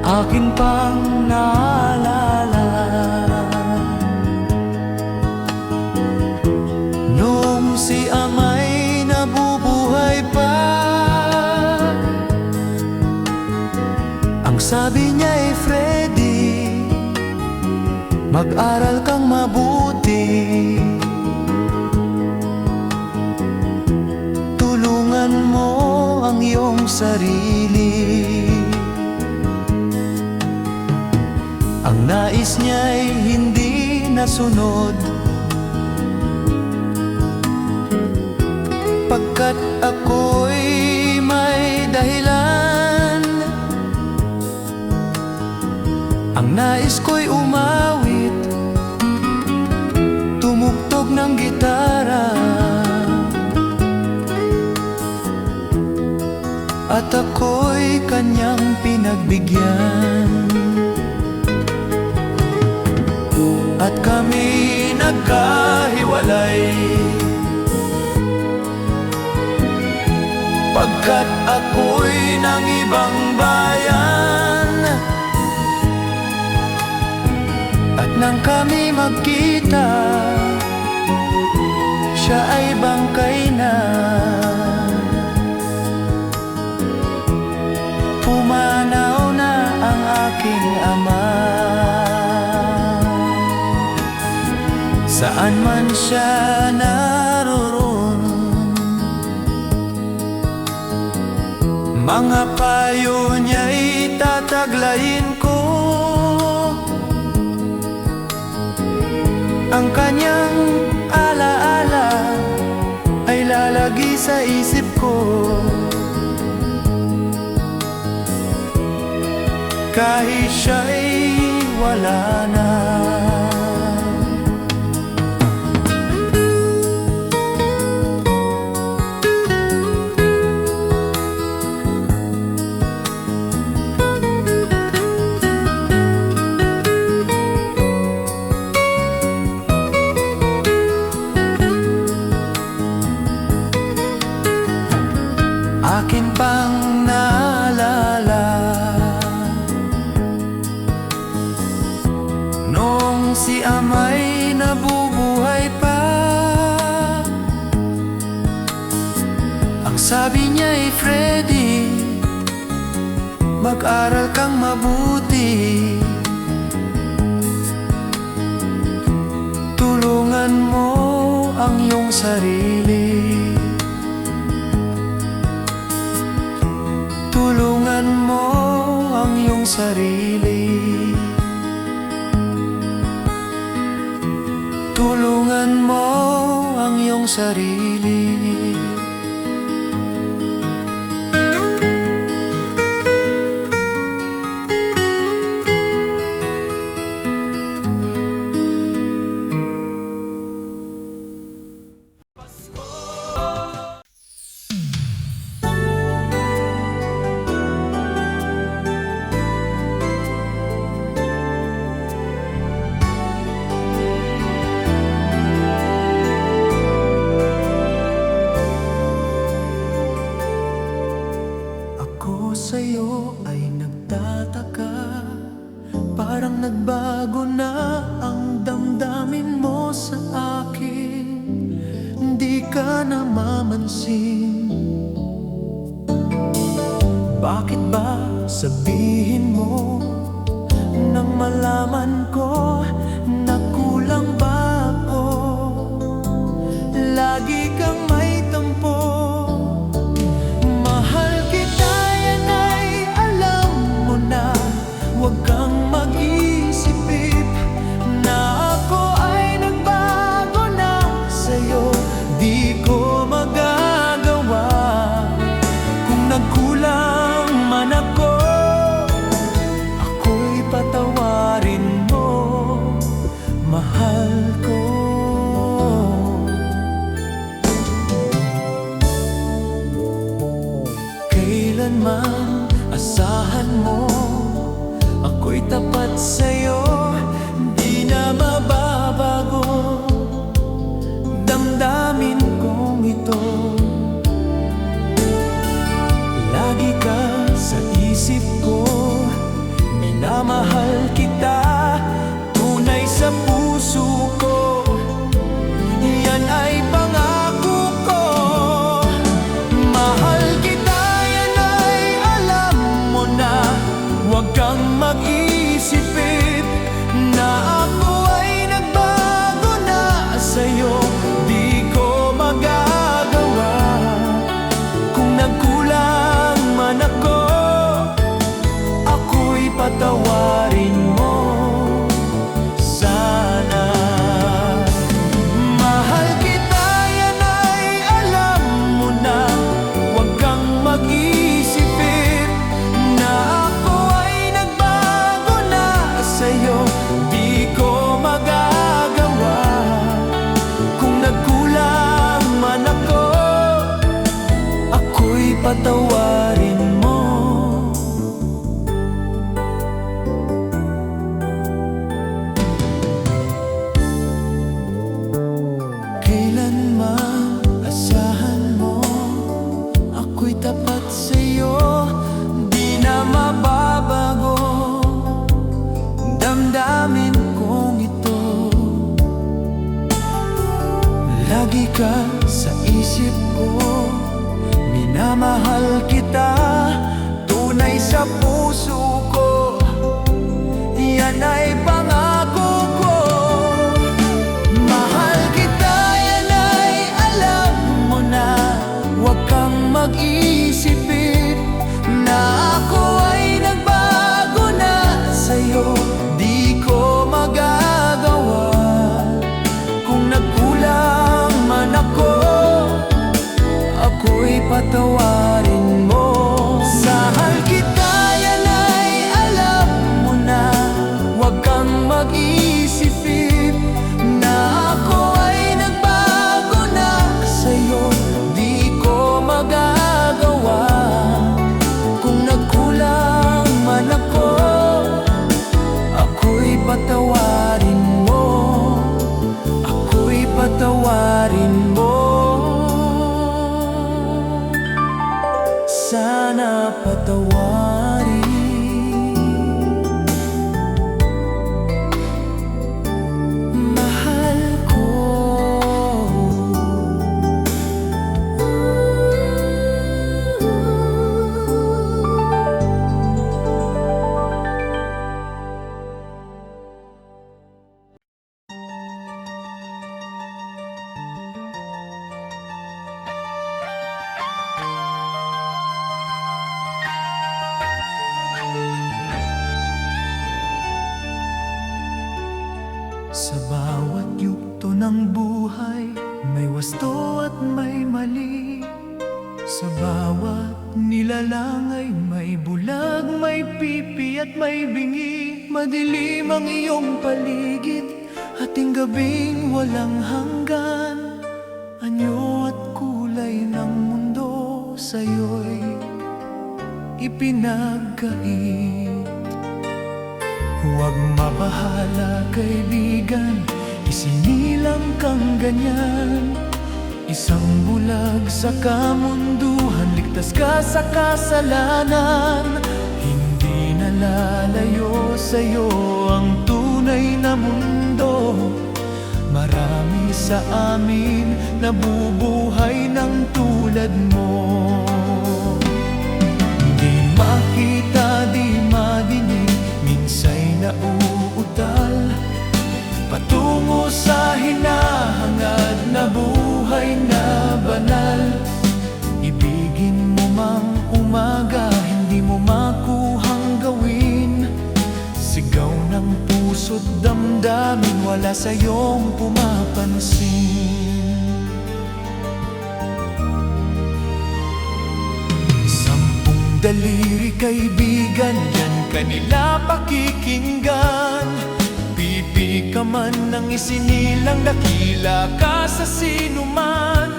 Akin pang naalala nung si ama'y nabubuhay pa. Ang sabi niya ay Freddy, mag-aral kang mabuti, tulungan mo ang iyong sarili. Ang nais niya'y hindi nasunod, pagkat ako'y may dahilan. Ang nais ko'y umawit, tumugtog ng gitara, at ako'y kanyang pinagbigyan. At kami nagkahiwalay, pagkat ako'y ng ibang bayan. At nang kami magkita, siya ay bangkay na. Pumanaw na ang aking ama. Saan man siya naroon, mga payo niya'y tataglayin ko. Ang kanyang alaala ay lalagi sa isip ko, kahit siya'y wala na. Akin pang naalala nung si ama'y nabubuhay pa. Ang sabi niya ay Freddy, mag-aral kang mabuti, tulungan mo ang iyong sarili. Tulungan mo ang iyong sarili. Tulungan mo ang iyong sarili. Sa'yo ay nagtataka, parang nagbago na ang damdamin mo sa akin. Hindi ka namamansin. Bakit ba sabihin mo nang malaman ko na kulang ba ako? Lagi kang may tampo. Huwag kang mag-isip na ako ay nagbago na sa'yo. Di ko magagawa kung nagkulang man ako. Ako'y patawarin mo. Lagi ka sa isip ko, minamahal kita, tunay sa puso ko, yan ay pangako ko. Mahal kita, yan ay alam mo na, huwag kang mag-isipin na ako ay nagbago na sa'yo. Di ko magagawa kung nagkulang man ako, ako'y patawarin mo. Sahal kita, yan ay alam mo na, huwag kang mag-isipin na ako ay nagbago na sa'yo. Di ko magagawa kung nagkulang man ako, ako'y patawarin mo, ako'y patawarin mo. Sana patawarin mahal ko. Sa bawat yugto ng buhay, may wasto at may mali. Sa bawat nilalang ay may bulag, may pipi at may bingi. Madilim ang iyong paligid, ating gabing walang hanggan. Anyo at kulay ng mundo sa'yo'y ipinagkait. Huwag mabahala, kaibigan, isinilang kang ganyan. Isang bulag sa kamunduhan, ligtas ka sa kasalanan. Hindi nalalayo sa'yo ang tunay na mundo. Marami sa amin nabubuhay ng tulad mo. Di makita, di madinig, minsa'y nauutal patungo sa hinahangad na buhay na banal. Ibigin mo mang umaga, hindi mo makuhang gawin. Sigaw ng puso't damdamin, wala sa'yong pumapansin. Sampung daliri, kaibigan, yan kanila pakikinggan. Pipi ka man ng isinilang, dakila ka sa sinuman.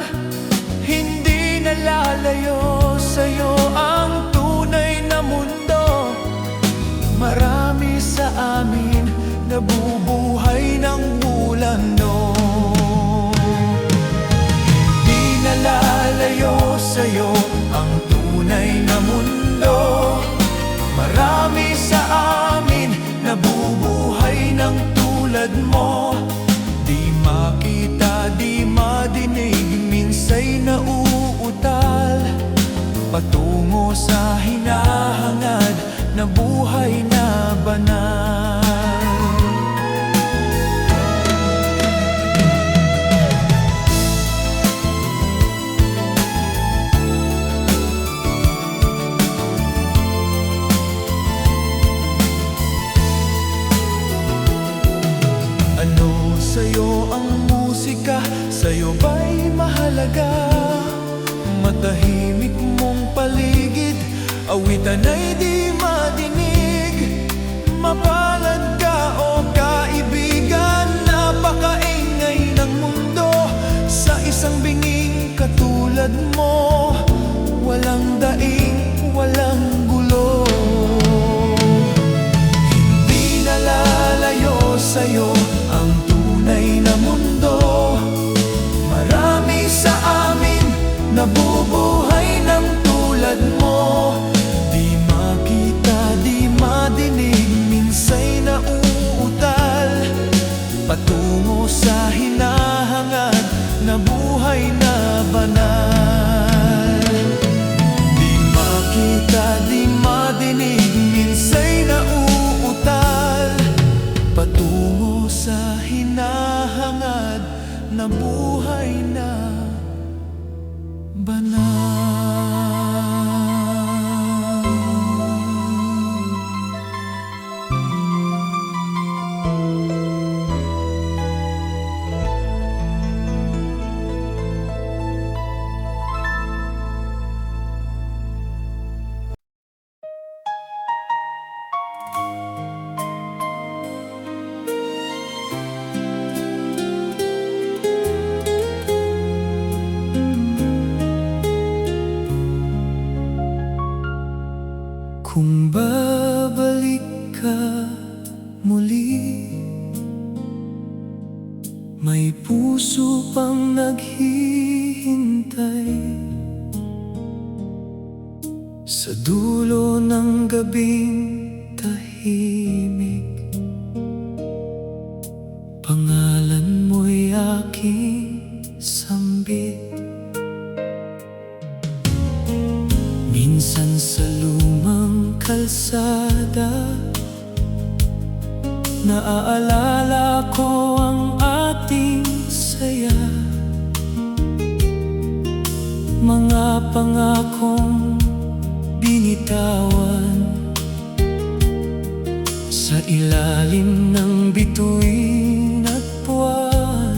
Hindi nalalayo sa'yo ang tunay na mundo. Marami sa amin nabubuhay ng bulano. Hindi nalalayo sa'yo ang tunay na mundo. Marami sa amin nabubuhay ng tulad mo. Di makita, di madinig, minsa'y nauutal patungo sa hinahangad na buhay na banal. Ano sa'yo ang musika? Sa'yo ba'y mahalaga? Matahimik mong paligid, awitan ay di madinig. Mapalad ka o kaibigan, napakaingay ng mundo. Sa isang binging katulad mo, walang daing, walang gulo. Hindi nalalayo sa'yo ang tunay na mundo. Marami sa amin nabubuhay ng tulad mo. Di na buhay na banal. Kung babalik ka muli, may puso pang naghihintay sa dulo ng gabing tahimik. Pangalan mo'y aking sambit. Minsan sa lumang kalsada, naaalala ko ang ating saya. Mga pangakong binitawan sa ilalim ng bituin at buwan.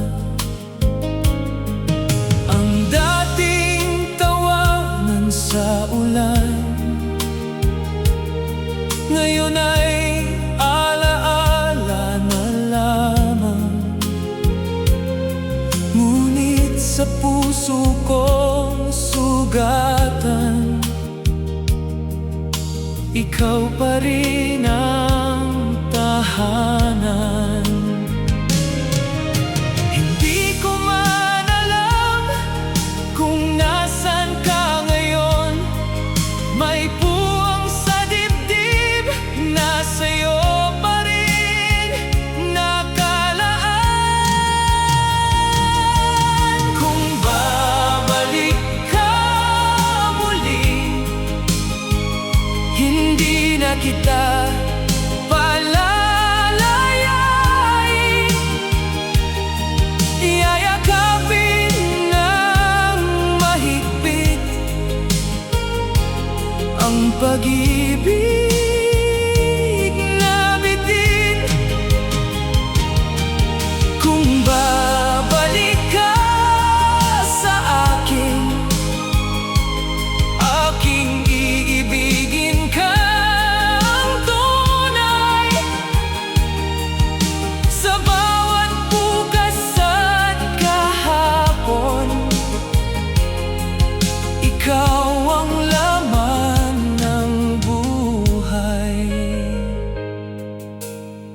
Ang dating tawanan sa ulan, ngayon ay alaala na lamang. Ngunit sa puso kong sugatan, ikaw pa rin ang tahanan. Hindi ko man alam kung nasan ka ngayon. May puwang sa dibdib na sa'yo pa rin nakalaan. Kung babalik ka muli, hindi na kita palalayain. Iyayakapin ng mahigpit ang pag-ibig na bitin. Kung babalik ka sa akin, aking iibigin ka ang tunay. Sa bawat bukas at kahapon, ikaw ang laman ng buhay.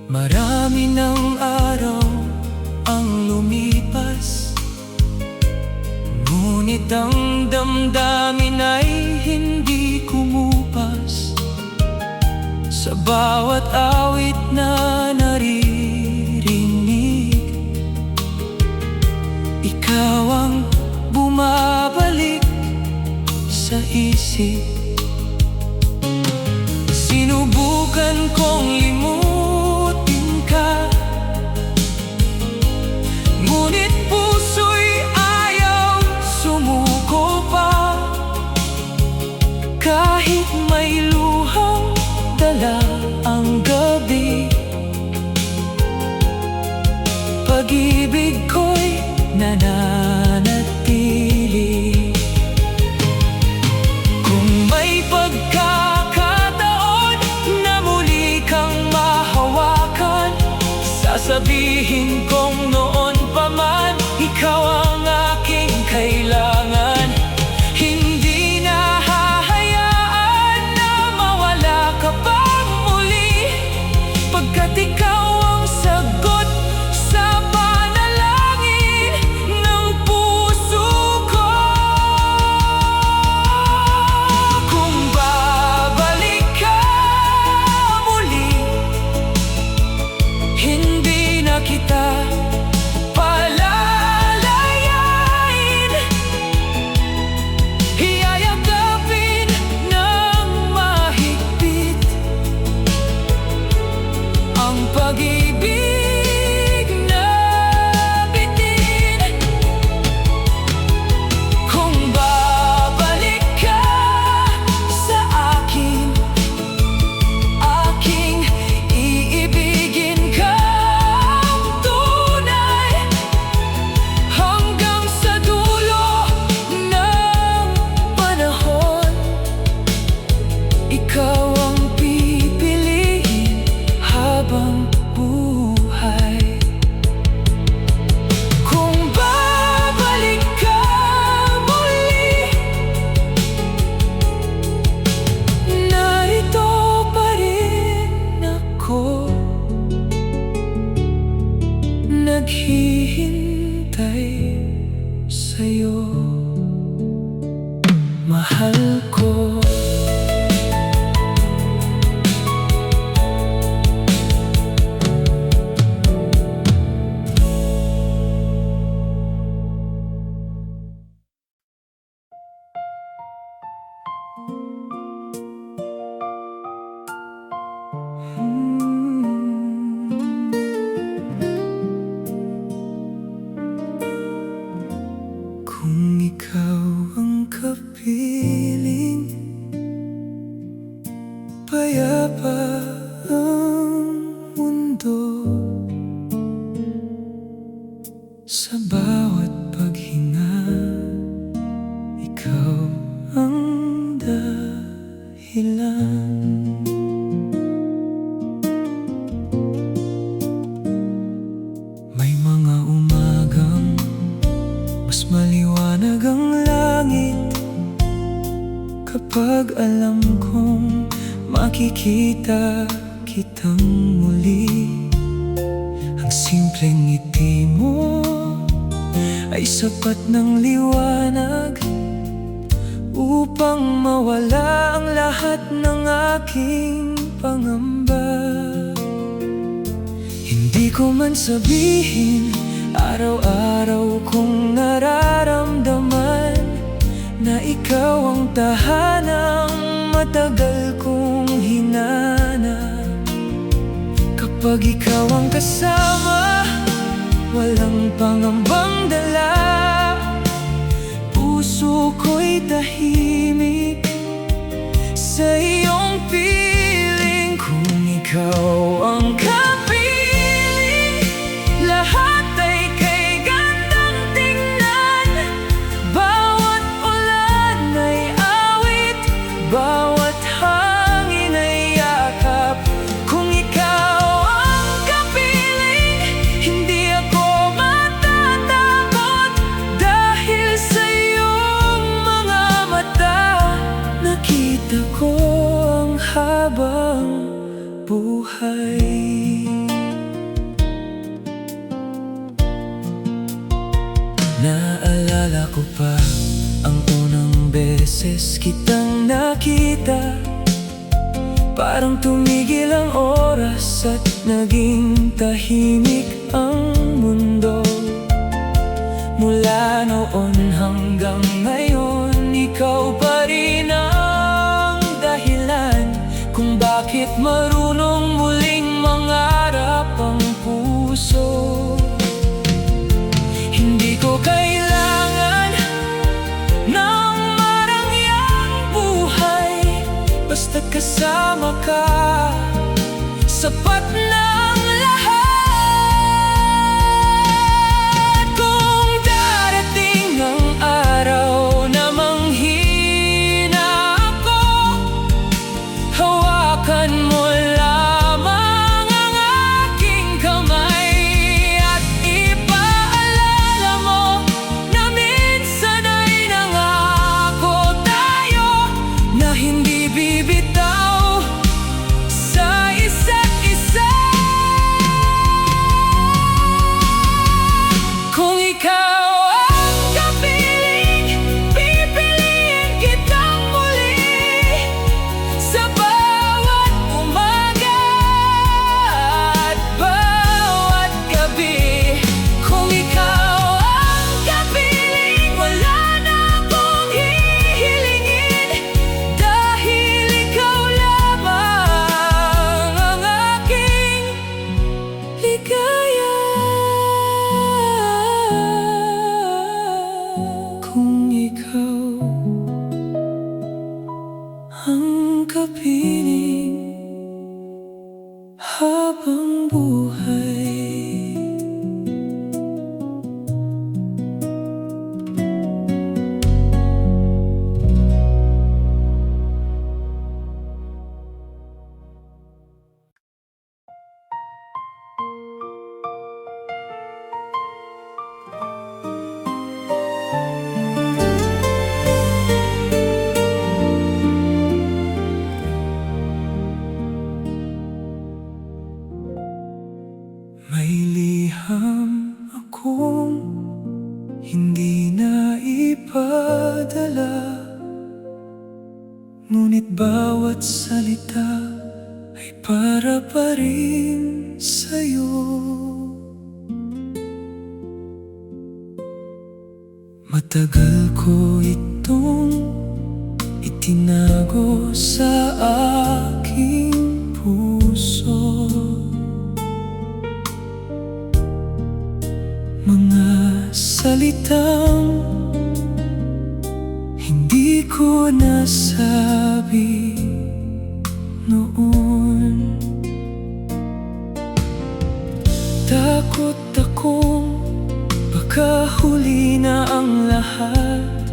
Marami ng araw ang lumipas, ngunit ang damdamin ay hindi kumupas. Sa bawat awit na naririnig, ikaw ang bumabalik sa isip. Sinubukan kong limutin ka, ngunit puso'y ayaw sumuko pa. Kahit may luhang dala ang gabi, pag-ibig ko'y nananatili. Kung may pagkakataon na muli kang mahawakan, sasabihin kong noon pa man, ikaw ang aking kailangan. Hindi na hahayaan na mawala ka pa muli, pagkat ikaw ang sagot sa panalangin ng sa'yo, mahal ko. Kung ikaw ang kapiling, payapa ang mundo. Sa bawat paghinga, ikaw ang dahilan. May mga umagang mas maliwanag ang langit kapag alam kong makikita kitang muli. Ang simpleng ngiti mo ay sapat ng liwanag upang mawala ang lahat ng aking pangamba. Hindi ko man sabihin, araw-araw kong nararamdaman na ikaw ang tahanang matagal kong hinanap. Kapag ikaw ang kasama, walang pangambang dala. Puso ko'y tahimik sa iyong piling. Kung ikaw ang kapiling, lahat ay kay gandang tingnan. Bawat ulan ay awit, bawat hangin ay yakap. Kung ikaw ang kapiling, hindi ako matatakot. Dahil sa iyong mga mata, nakita ko ang habang buhay. Naalala ko pa ang unang beses kitang nakita. Parang tumigil ang oras at naging tahimik ang mundo. Mula noon hanggang ngayon, ikaw pa rin ang dahilan kung bakit marunong muling mangarap ang puso. Hindi ko kailangan ng marangyang buhay, basta kasama ka, sapat na ang lahat. Kung darating ang araw na manghirap ipadala, ngunit bawat salita ay para pa rin sa'yo. Matagal ko itong itinago sa aking puso, mga salitang hindi ko nasabi noon. Takot akong baka huli na ang lahat,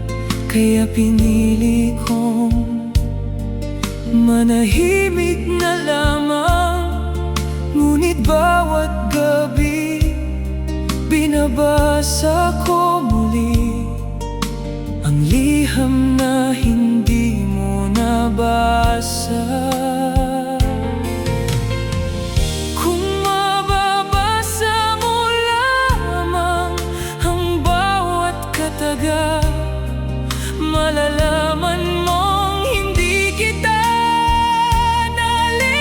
kaya pinili kong manahimik na lamang. Ngunit bawat gabi binabasa ko muli ang liham na hindi mo nabasa. Kung mababasa mo lamang ang bawat kataga, malalaman mong hindi kita nalimutan.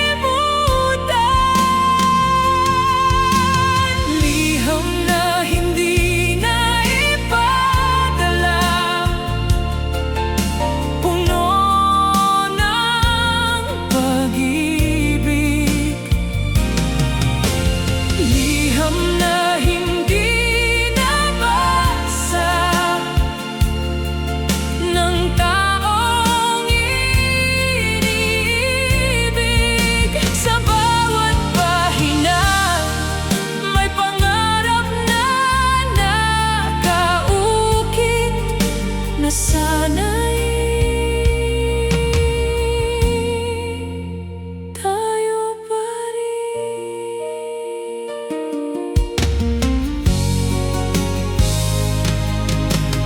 Liham na hindi na ipadala, puno ng pag-ibig. Liham na hindi nabasa ng taong iniibig. Sa bawat pahina may pangarap na nakaukit, na sana'y tayo pa rin.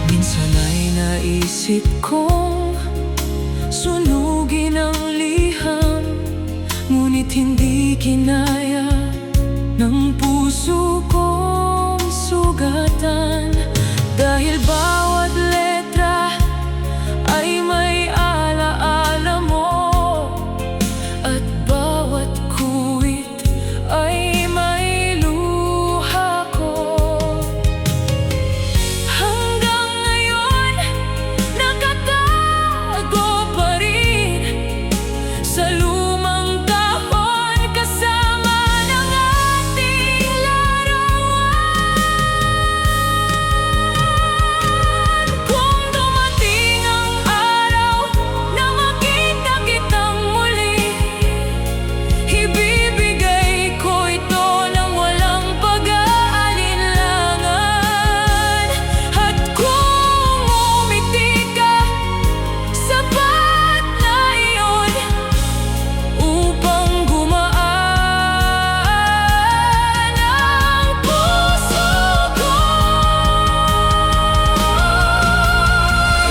Minsan ay naisip kong sunugin ang liham, ngunit hindi kinaya ng puso kong sugatan. Dahil bawat letra ay may alaala mo, at bawat kuwit ay may luha ko. Hanggang ngayon, nakatago pa rin sa lumang kahon, kasama ng ating larawan. Kung dumating ang araw na makita kitang muli, ibibigay ko ito ng walang pag-aalinlangan. At kung umiti ka, sapat na iyon upang gumaan ang puso ko.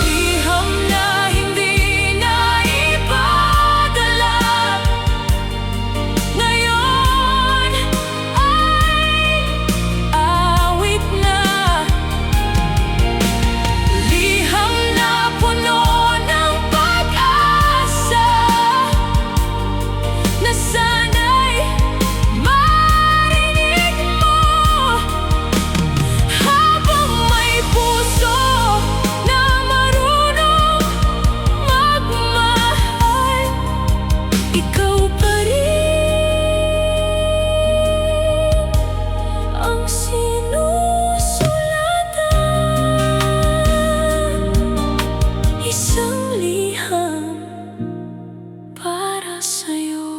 Liham na hindi na ipadala, ngayon ay awit na. Liham na puno ng pag-asa, na sana'y marinig mo. Habang may puso na marunong magmahal, ikaw pa rin ang sinusulatan. Isang liham para sa'yo.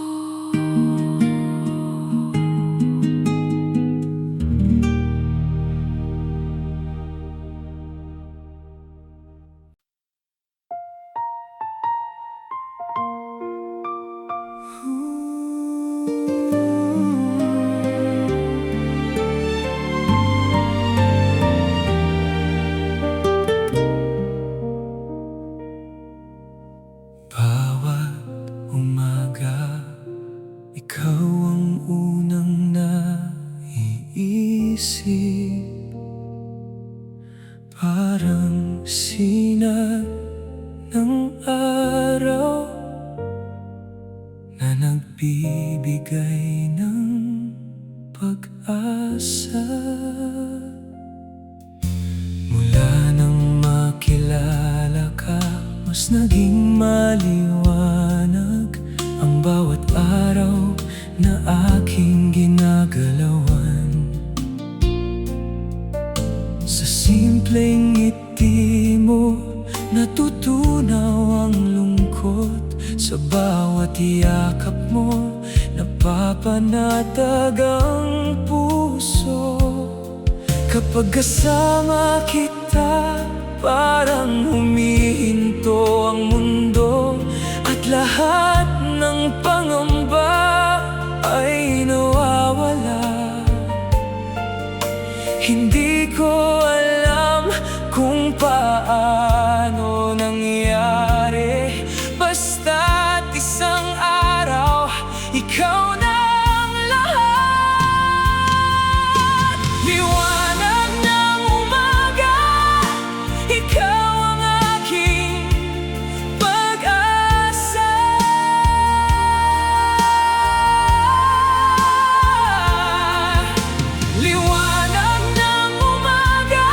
Bawat umaga, ikaw ang unang naiisip. Parang sinag ng araw na nagbibigay ng pag-asa. Mula nang makilala ka, mas naging maliwanag ang bawat araw na aking ginagalawan. Sa simpleng ngiti mo, natutunaw ang lungkot. Sa bawat yakap mo, napapanatag ang puso. Kapag kasama kita, parang humihinto ang mundo, at lahat ng pangamba ay nawawala. Hindi ko alam kung paano nangyari, basta't isang araw, ikaw na ang lahat. Liwanag ng umaga, ikaw ang aking pag-asa. Liwanag ng umaga,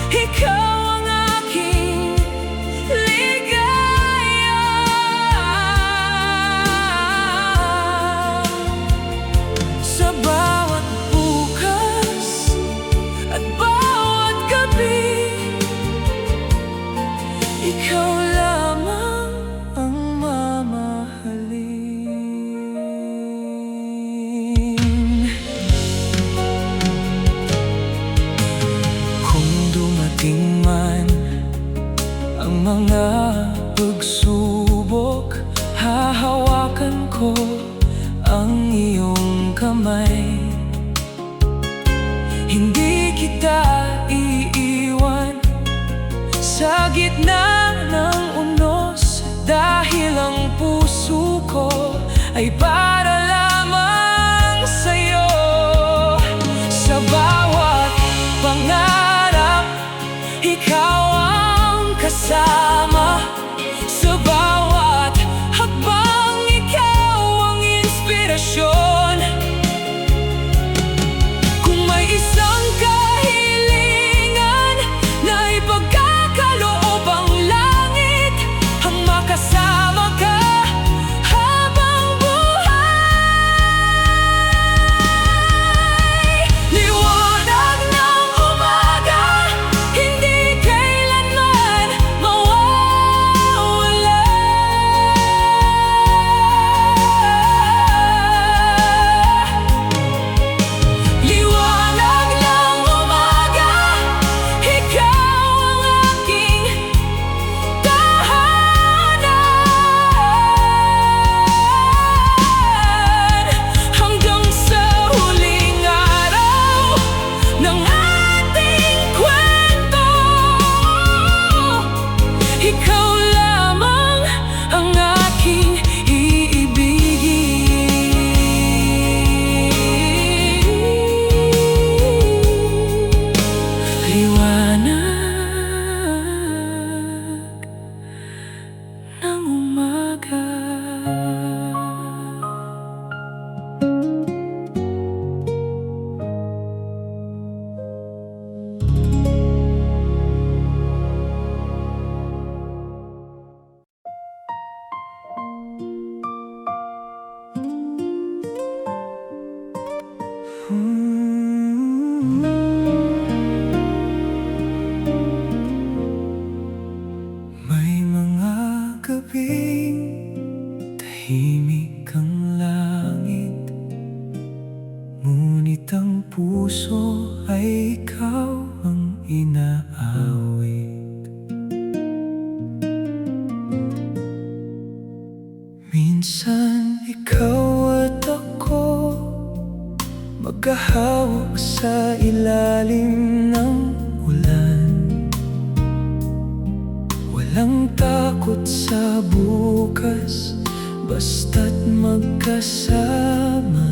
ikaw ang aking ligaya. Sa bawat bukas at bawat gabi, ikaw lamang ang mamahalin. Kung dumating man ang mga pagsubok, hahawakan ko ang iyong kamay. Hindi kita iiwan sa gitna ng unos, dahil ang puso ko ay para lamang sa'yo. Sa bawat pangarap, ikaw ang kasama. Sa bawat hakbang, ikaw ang inspirasyon. Kung may isang kahilingan na ipagkakaloob ang langit, ang makasama ka habang buhay. Liwanag ng umaga, hindi kailanman mawawala. Liwanag ng umaga, ikaw ang aking tahanan. Hanggang sa huling araw ng ating kwento, ikaw lamang ang aking iibigin. Liwanag ng umaga. May mga gabing tahimik ang langit, ngunit ang puso ay ikaw ang inaawit. Minsan ikaw at ako maghahawak sa ilalim ng ulan. Walang takot sa bukas, basta't magkasama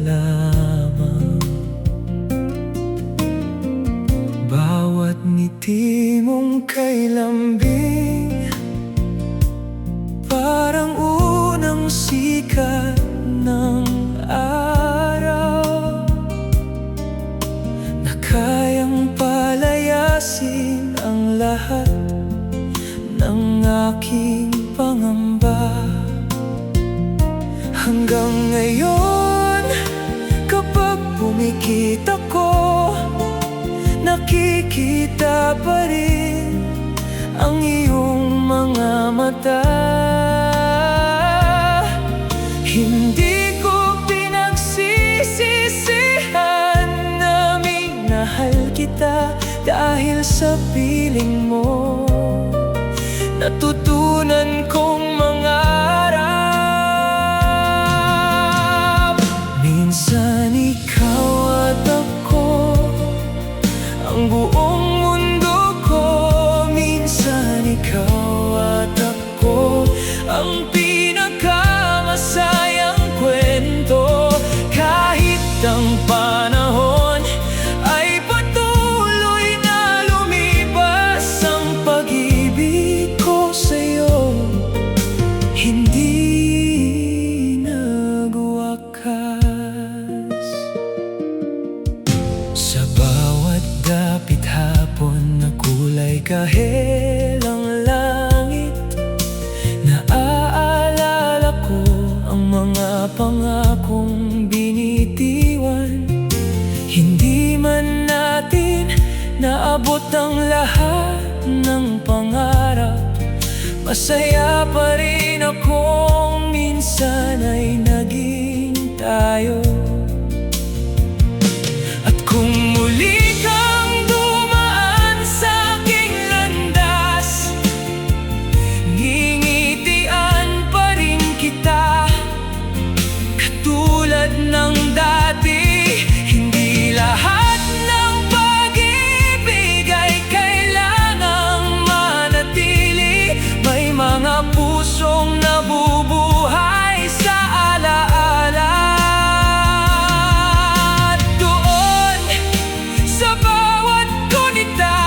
lamang. Bawat ngiti mong kay lambing, parang unang sikat ng araw, na kayang palayasin ang lahat ng aking pangamba. Hanggang ngayon, kapag pumikit ako, nakikita pa rin ang iyong mga mata. Hindi ko pinagsisisihan na minahal kita, dahil sa piling mo natutunan kong mangarap. Minsan ikaw at ako, ang buong mundo ko. Minsan ikaw at ako, ang pinakamasayang kwento. Kahit ang panahon ay patuloy na lumipas, ang pag-ibig ko sa'yo hindi nagwakas. Sa bawat dapit hapon na kulay kahel ang langit, naaalala ko ang mga pangakong binitiwan. Hindi man natin naabot ang lahat ng pangarap, masaya pa rin akong minsan ay naging tayo. At kung muli kang dumaan sa aking landas, ngingitian pa rin kita katulad ng dati. Hindi lahat ng pag-ibig ay kailangang manatili. May mga pusong nabubuhay sa alaala. Doon sa bawat gunita,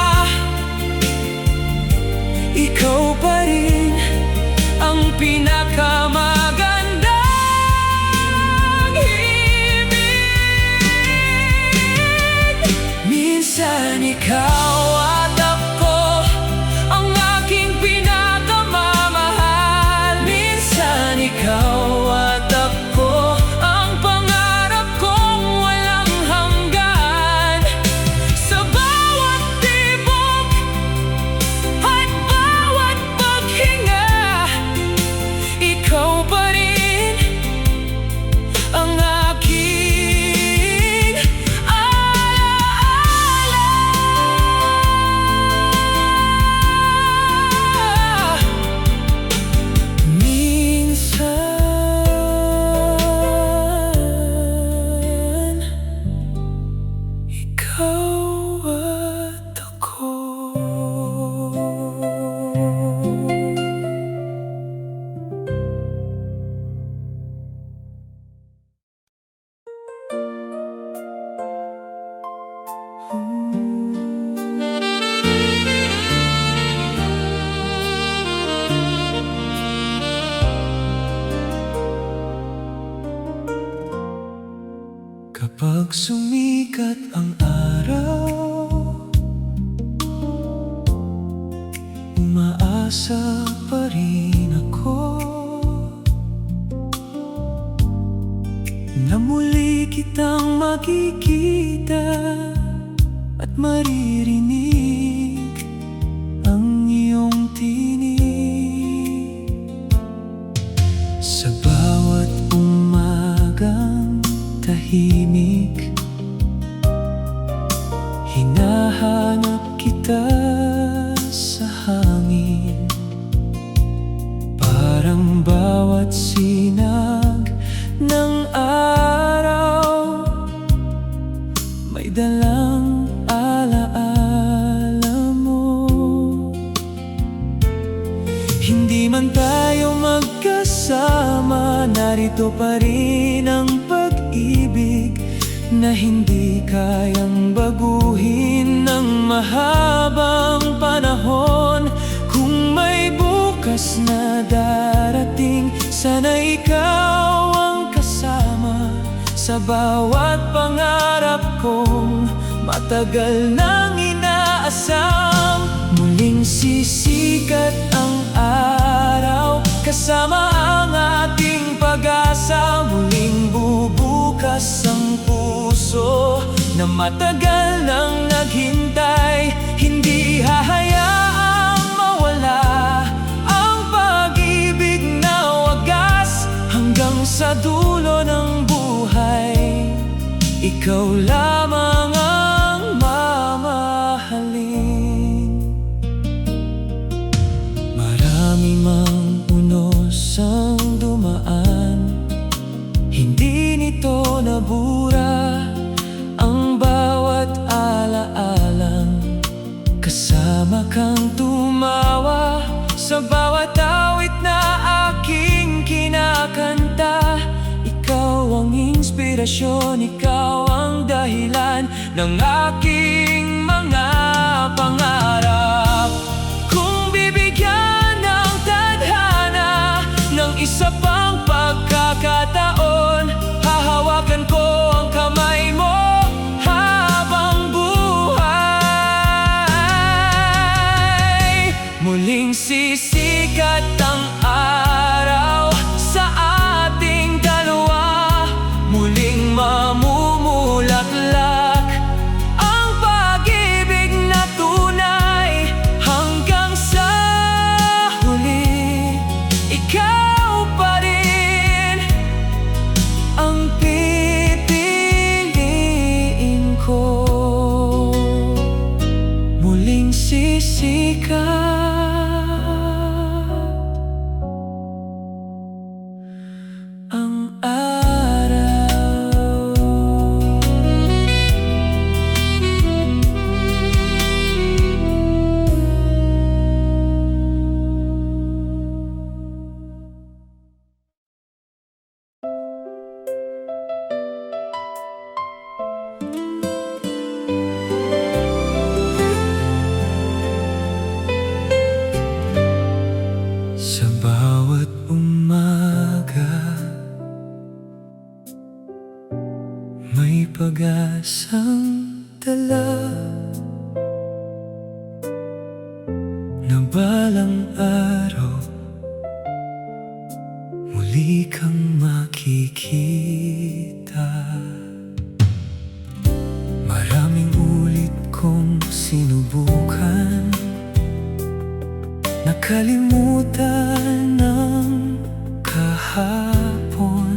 ikaw pa rin ang pinakamagandang himig. Minsan ikaw at ako, ang aking pinakamamahal. Minsan ikaw at ako, ang pangarap kong walang hanggan. Sa bawat tibok at bawat paghinga, ikaw pa rin ang aking alaala. Minsan ikaw at ako. Kapag sumikat ang araw, umaasa pa rin ako na muli kitang makikita at maririnig ang iyong tinig. Sa bawat umagang tahimik, hinahanap kita sa hangin. Parang bawat sinag ng araw may dalang alaala mo. Hindi man tayo magkasama, narito pa rin ang pag-ibig na hindi kayang baguhin ng mahabang panahon. Kung may bukas na darating, sana ikaw ang kasama sa bawat pangarap kong matagal nang inaasam. Muling sisikat ang araw, kasama ang ating pag-asa. Muling bubukas ang puso na matagal nang naghintay. Hindi hahayaang mawala ang pag-ibig na wagas. Hanggang sa dulo ng buhay, ikaw lamang ang mamahalin. Marami mang unos ang dumaan, hindi nito nabura ang bawat alaalang kasama kang tumawa sa bawat awit na aking kinakanta. Ikaw ang inspirasyon, ikaw ang dahilan ng aking mga pangarap. Kung bibigyan ng tadhana ng isa pang pagkakataon, hahawakan ko ang kamay mo habang buhay. Muling sisikat ang araw sa ating dalawa, muling mamumulaklak ang pag-ibig na tunay. Hanggang sa huli, ikaw pa rin ang pipiliin ko. Muling sisikat ang araw. Sa bawat umaga, may pag-asang dala na balang araw muli kang makikita. Maraming ulit kong sinubukan, nakalimutan ng kahapon.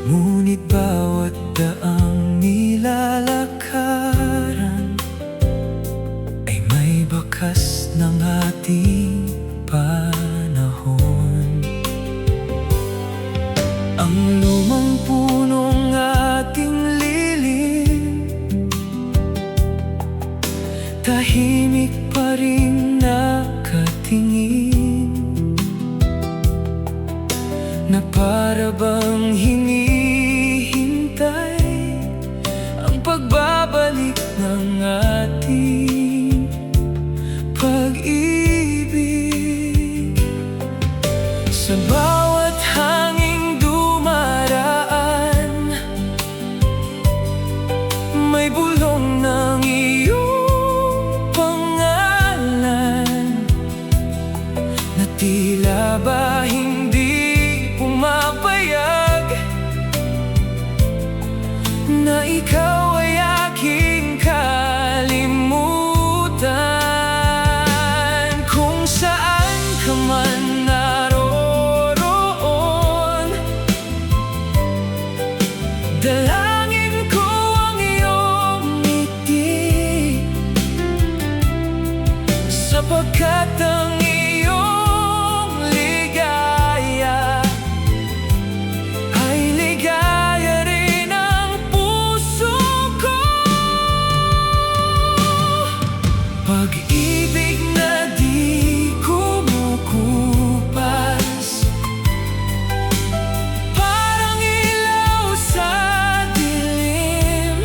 Ngunit bawat daang nilalakaran ay may bakas ng ating panahon. Ang lumang punong ating lilim, tahimik pa rin nakatingin, na para bang hinihintay ang pagbabalik ng ating pag-ibig. Sa bawat hanging dumaraan, may bulong ng iyong pangalan, na tila ba hindi pumapayag na ikaw ay aking kalimutan. Kung saan ka man naroroon, dalangin ko ang iyong ngiti, sapagkat ang iyong ligaya ay ligaya rin ang puso ko. Pag-ibig na di kumukupas, parang ilaw sa dilim,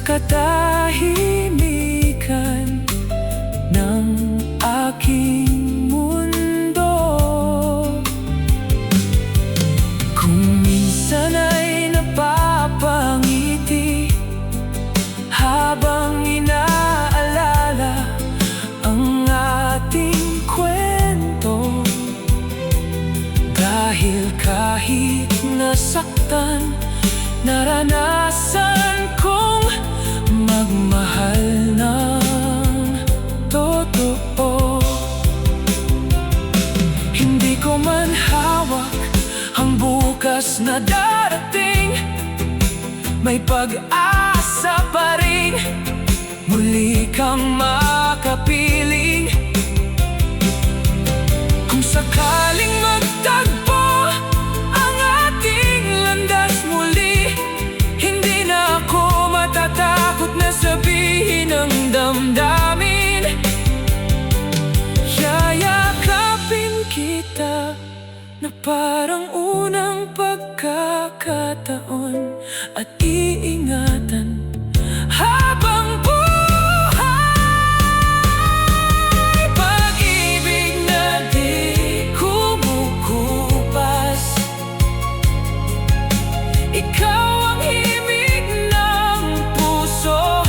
katahimikan ng aking mundo. Kung minsan ay napapangiti habang inaalala ang ating kwento, dahil kahit nasaktan, naranasan kong magmahal ng totoo. Hindi ko man hawak ang bukas na darating, may pag-asa pa rin muli kang makapiling. Kung sakaling magtagpo ang ating landas muli, hindi na ako matatakot na sabihin ang damdamin. Yayakapin kita na parang unang pagkakataon, at iingatan habang buhay. Pag-ibig na di kumukupas, ikaw ang himig ng puso.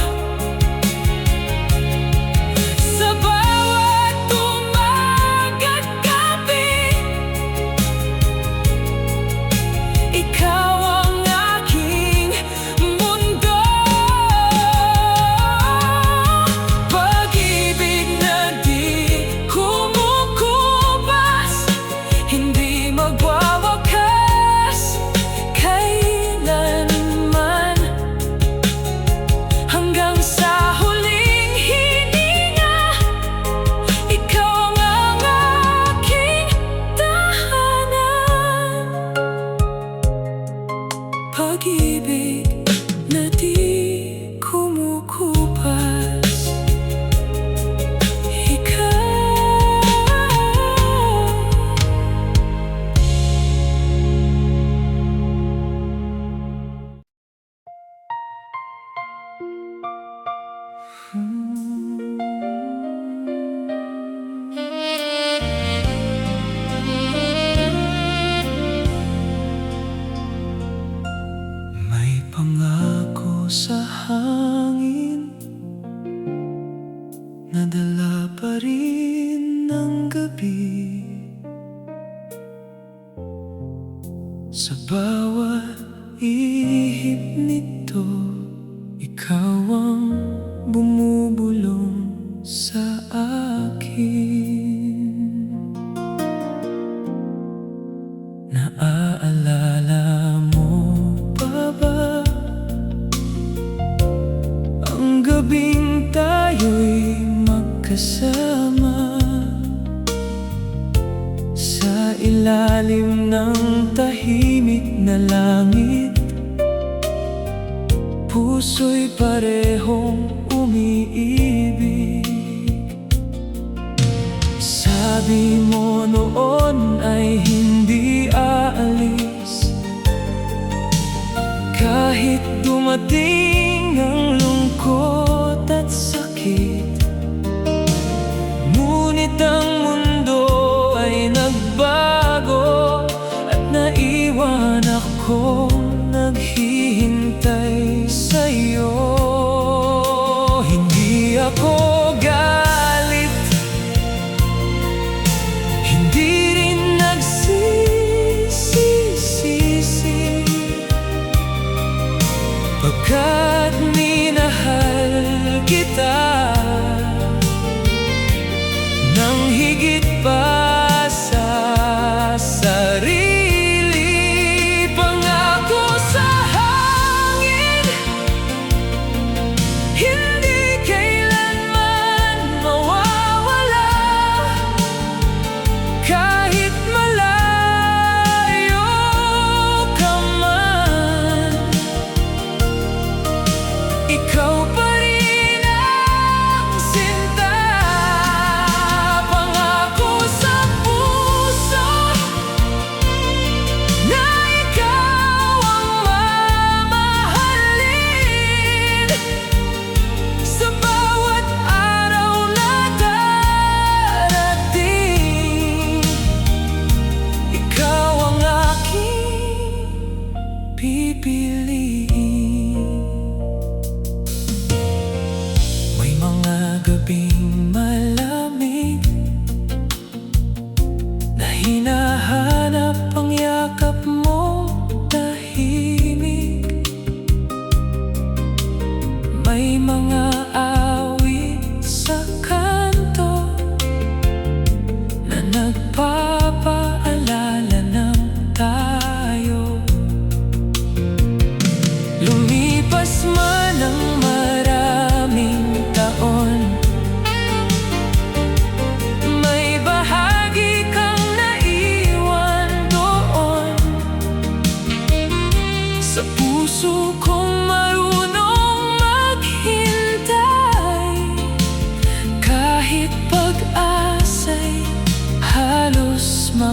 Sa bawat umaga't gabi, ikaw ang aking mundo. Pag-ibig na di kumukupas, hindi magwawakas kailanman. Hanggang sa huling hininga, ikaw ang aking tahanan. Pag-ibig na di kumukupas, ikaw. May pangako sa hangin, nadala pa rin ng gabi. Sa bawat ihip nito, ikaw ang bumubulong sa akin. Naaalala mo pa ba ang gabing tayo'y magkasama sa ilalim ng tahimik na langit? Puso'y parehong umiibig. Sabi mo noon ay hindi aalis kahit dumating ang lungkot at sakit. Ngunit ang mundo ay nagbago at naiwan ako naghihintay sa'yo. Hindi ako galit, hindi rin nagsisisi, pagkat minahal kita nang higit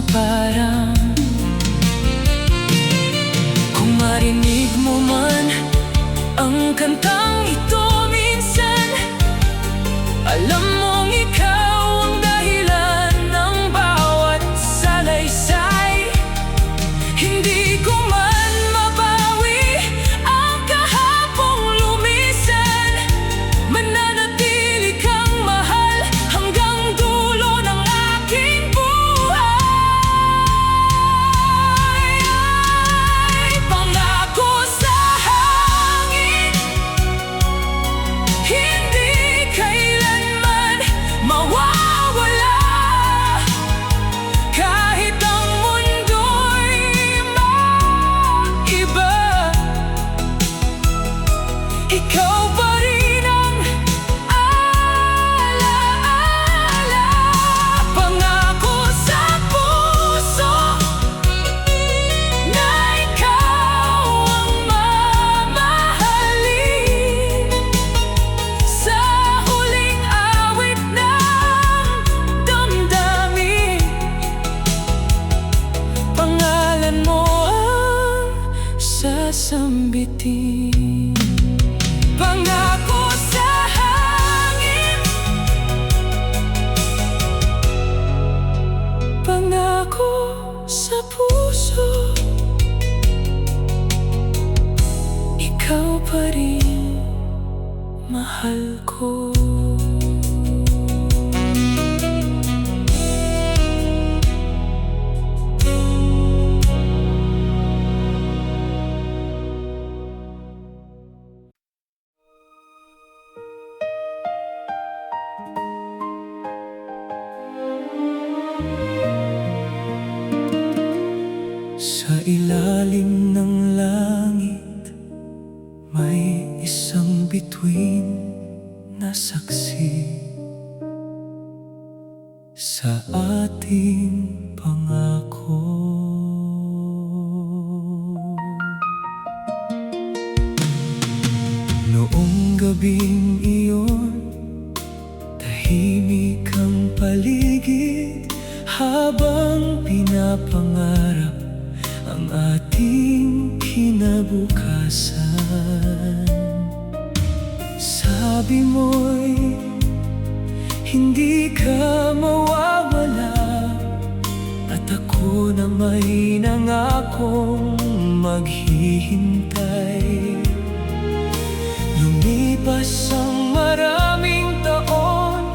sumaparang. Kung marinig mo man ang kantang ito minsan, alam mong ikaw ang dahilan ng bawat salaysay. Hindi ko man mabawi ang kahapong lumisan, mananatili kang mahal hanggang dulo ng aking buhay. Ay, pangako sa hangin, hindi kailanman mawawala. Kahit ang mundo'y maiba, ikaw pa rin ang alaala. Pangako sa puso na ikaw ang mamahalin. Sa huling awit ng damdamin, pangalan mo ang sasambitin. Pangako sa hangin, pangako sa puso, ikaw pa rin mahal ko. Sa ilalim ng langit, may isang bituin na saksi sa ating pangako. Noong gabing iyon, tahimik ang paligid habang pinapangarap ang ating kinabukasan. Sabi mo'y hindi ka mawawala, at ako na may nangakong maghihintay. Lumipas ang maraming taon,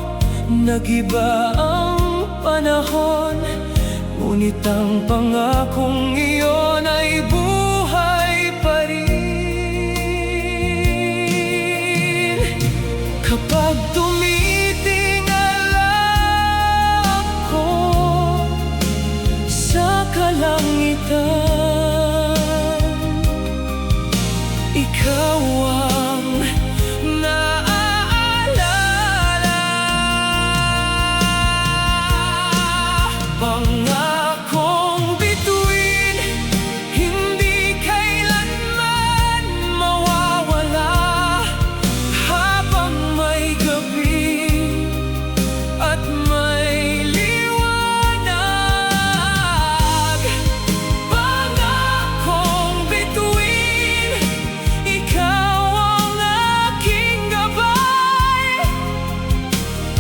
nag-iba ang panahon, ngunit ang pangakong iyon ay buhay pa rin. Kapag tumitingala ako sa kalangitan, ikaw ang naaalala. Pangakong bituin, hindi kailanman mawawala. Habang may gabi at may liwanag, pangakong bituin, ikaw ang aking gabay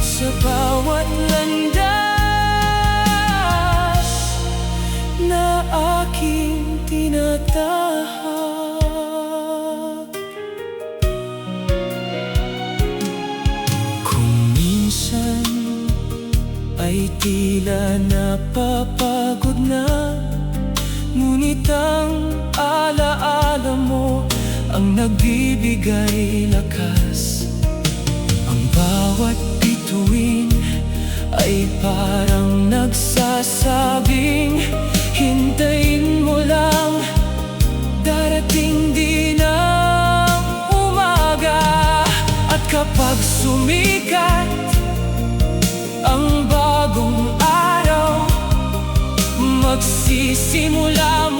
sa bawat landas na aking tinatahak. Kung minsan ay tila napapagod na, ngunit ang alaala mo ang nagbibigay lakas. Ang bawat bituin ay parang nagsasabing, hintayin mo lang, darating din ang umaga. At kapag sumikat ang bagong araw, magsisimula